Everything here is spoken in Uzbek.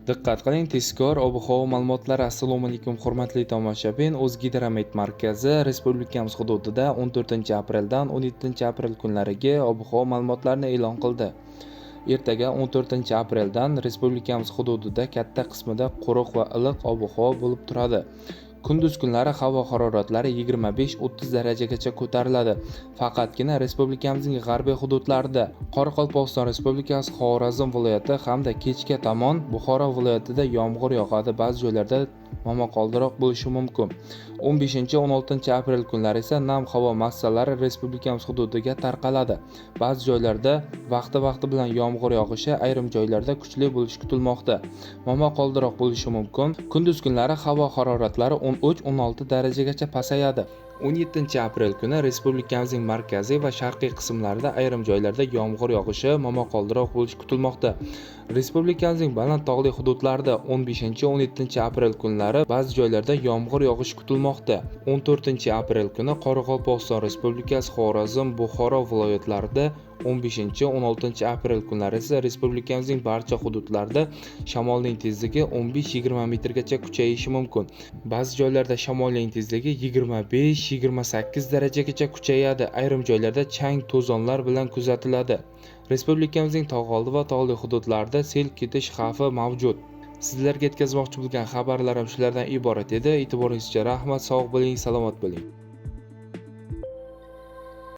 Diqqat qiling, tezkor ob-havo ma'lumotlari. Assalomu alaykum hurmatli tomoshabin. O'zgidromet markazi respublikamiz hududida 14-apreldan 17-aprel kunlariga ob-havo ma'lumotlarini e'lon qildi. Ertaga 14-apreldan respublikamiz hududida katta qismida quruq va iliq ob-havo bo'lib turadi. Kunduz kunlari havo haroratlari 25-30 darajagacha ko'tariladi. Faqatgina respublikamizning g'arbiy hududlarida, Qoraqalpog'iston Respublikasi, Xorazm viloyati hamda kechga tomon Buxoro viloyatida yomg'ir yog'adi. Ba'zi joylarda momaqaldiroq bo'lishi mumkin. 15-16 aprel kunlari esa nam havo massalari respublikamiz hududiga tarqaladi. Ba'zi joylarda vaqti bilan yomg'ir yog'ishi, ayrim joylarda kuchli bo'lishi kutilmoqda. Momaqaldiroq bo'lishi mumkin. Kunduz kunlari havo haroratlari 13-16 darajagacha pasayadi. 17-aprel kuni respublikamizning markaziy va sharqiy qismlarida ayrim joylarda yomg'ir yog'ishi, momaqaldiroq bo'lishi kutilmoqda. Respublikamizning baland tog'li hududlarida 15-17-aprel kunlari ba'zi joylarda yomg'ir yog'ishi kutilmoqda. 14-aprel kuni Qoraqalpog'iston Respublikasi, Xorazm, Buxoro viloyatlarida, 15-16-aprel kunlari esa respublikamizning barcha hududlarida shamolning tezligi 15-20 metrgacha kuchayishi mumkin. Ba'zi joylarda shamolning tezligi 25-28 darajagacha kuchayadi. Ayrim joylarda chang to'zonlar bilan kuzatiladi. Respublikamizning tog'oldi va tog'li hududlarida sel ketish xavfi mavjud. Sizlarga yetkazmoqchi bo'lgan xabarlarim shulardan iborat edi. E'tiboringizga rahmat. Sog' bo'ling, salomat bo'ling.